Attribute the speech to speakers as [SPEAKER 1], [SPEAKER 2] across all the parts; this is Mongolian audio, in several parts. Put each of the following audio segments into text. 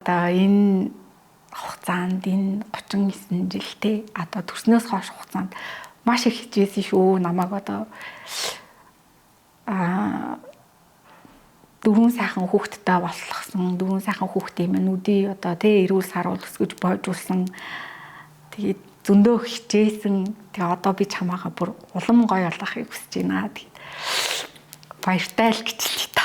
[SPEAKER 1] Одоо энэ хугацаанд энэ 39 жилтэй одоо төрснөөс хойш хугацаанд маш их хичээсэн шүү. Намайг одоо дөрвөн сайхан хүүхэдтэй болгосон, дөрвөн сайхан хүүхдийн минь үдий одоо эрүүл саруул өсгөж боожулсан. Тэгээд зөндөө хичээсэн. Тэгээ одоо би чамаагаа бүр улам гоё болгохыг хүсэж байна. Тэгээд баяртай л гэж л та.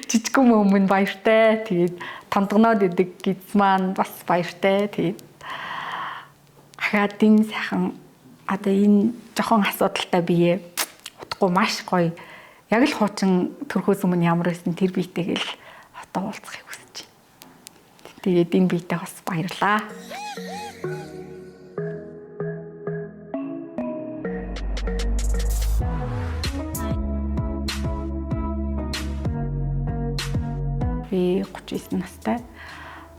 [SPEAKER 1] Жижигхэн өмнө баяртай. Тэгээд тондгоноод идэг гиз маань бас баяртай. Тэгээд хахадын сайхан одоо энэ жохон асуудалтай бие утгагүй маш гоё. Яг л хуучин төрхөөс өмнө ямар байсан тэр биетэйг л одоо уулзахыг хүсэж байна. Тэгээд энэ биетэй бас баярлаа. Би 39 настай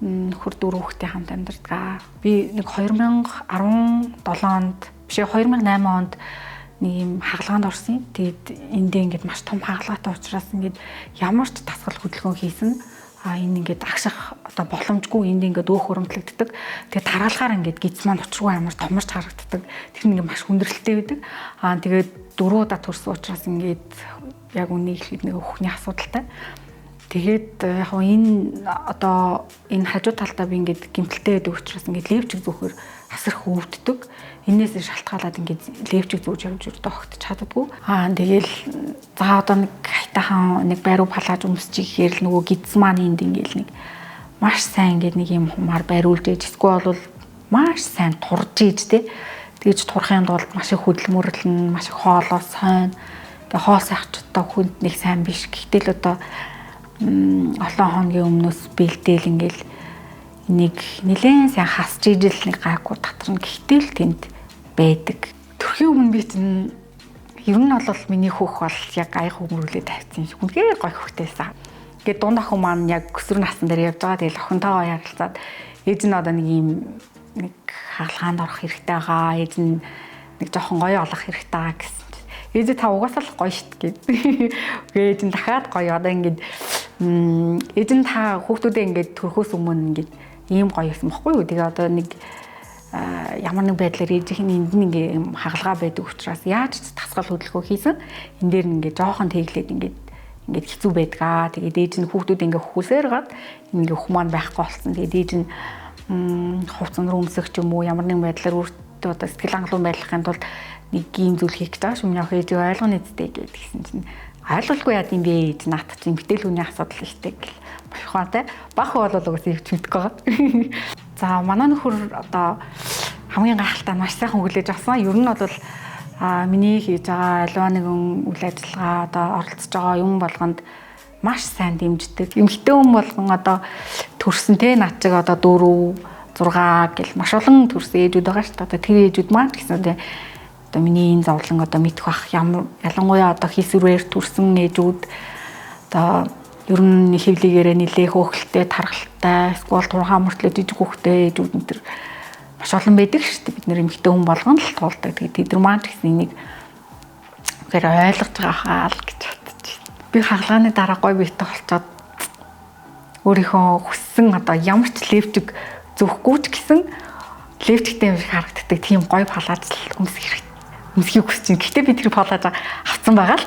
[SPEAKER 1] нөхөр дөрөв хүүхдтэй хамт амьдардаг. Би нэг 2017 онд биш 2008 онд нэг юм хагалгаанд орсон. Тэгээд эндээ ингээд маш том хагалгаатай учраас ингээд ямар ч тасгал хөдөлгөөн хийсэн. Энэ ингээд агших одоо боломжгүй энд ингээд өөх хөрөмтлөгддөг. Тэгээд таргалахаар ингээд гиз маань учиргүй амар томорч харагддаг. Тэр нэг маш хүндрэлтэй байдаг. Тэгээд дөрөв удаа төрсөн учраас ингээд яг үнийг хэлэхэд нэг өхний асуудалтай. Тэгээд яг энэ одоо энэ хажуу талдаа би ингээд гэмтэлтэй байдаг учраас ингээд левчиг зүүхээр асарх өвддөг. Энээс шалтгаалаад ингээд левчиг зүүж явж тогтч чаддаггүй. Тэгээл за одоо нэг хайтахан нэг байруу палаж өмсчих гэхээр л нөгөө гидс маань энд ингээд нэг маш сайн ингээд нэг юм хумаар бариулж ээж эсвэл бол маш сайн турж ээж тэ. Тэгэж турахын тулд маш их хөдөлмөрлөн, маш их хоолоо сайн. Тэгээ хоол сайхчтай хүнд нэг сайн биш. Гэхдээ л одоо олон хоногийн өмнөөс бэлдээл ингээл нэг нэлээд сайн хасж ижил нэг гайгүй татарна гэхдээ л тэнд байдаг. Төрхийн өмнө би чинь ер нь бол миний хүүх бол яг аяг хүмүүрүүлээ тавьсан юм. Үнэхээр гоё хүүхдээсэн. Ингээд дунд охин маань яг өсвөр насны дээр явж байгаа. Тэгэл охинтойгоо ярилцаад ээж нь одоо нэг юм нэг хаалгаанд орох хэрэгтэй байгаа. Ээж нь нэг жоохон гоё олох хэрэгтэй байгаа гэсэн. Ээж та угаасаа л гоё шít гээд. Ээж нь дахиад гоё одоо ингээд ээж нь та хүүхдүүдээ ингээд төрхөөс өмнө ингээд ийм гоё байсан бохгүй юу. Тэгээ одоо нэг ямар нэг байдлаар ээжийнх нь энд нь ингээд хагалгаа байдаг учраас яаж ч тасгал хөдөлгөөн хийсэн. Энд дээр ингээд жоохон тэглээд ингээд хэцүү байдгаа. Тэгээд ээж нь хүүхдүүд ингээд хөөсөөр гад ингээд хөх маань байхгүй болсон. Тэгээд ээж нь хувцсан руу өмсөх ч юм уу ямар нэгэн байдлаар өөртөө одоо сэтгэл хангалуун байхын тулд нэг ийм зүйл хийх гэж байгаа. Шүмнийх ээж ойлгоно эцтэй гэдгийгсэн чинь ойлгуулгүй яа гэм бэ гэж наад чинь эмгтэл хүний асуудал ихтэй гэл бахихаатай бах бол угсаа их мэддэг байгаа. За манай нөхөр одоо хамгийн гайхалтай маш сайхан хүлээж авсан. Ер нь бол миний хийж байгаа аливаа нэгэн үйл ажиллагаа одоо оролцож байгаа юм болгонд маш сайн дэмждэг. Эмгтэй хүн болгон одоо төрсөн те над чиг одоо 4 6 гэл маш олон төрсөн ээжүүд байгаа шүү дээ. Одоо тэр ээжүүд маань гэсэн те одоо миний энэ зовлон одоо мэдэх бах ялангуяа одоо хийсвэрээр төрсэн ээжүүд одоо ер нь хэвлэгээрээ нилээх хөөхөлтэй тархалтай эсвэл турхаа мөртлөө жижиг хөөхтэй ээжүүд энэ төр маш олон байдаг шүү дээ. Бид нэр эмэгтэй хүн болгоно л туулдаг. Тэгээд тэд нар маань гэсэн энийг гэр ойлгож байгаа хаа л гэж бодож байна. Би хагалгааны дараа гой биетэй болцоод өөрийнхөө хүссэн одоо ямар ч левчиг зөөхгүй ч гэсэн левчигтэй юм шиг харагддаг тийм гой палац л өмсөх хэрэгтэй. Өмсөхийг хүсэж байна. Гэхдээ би тэр палажа авсан байгаа л.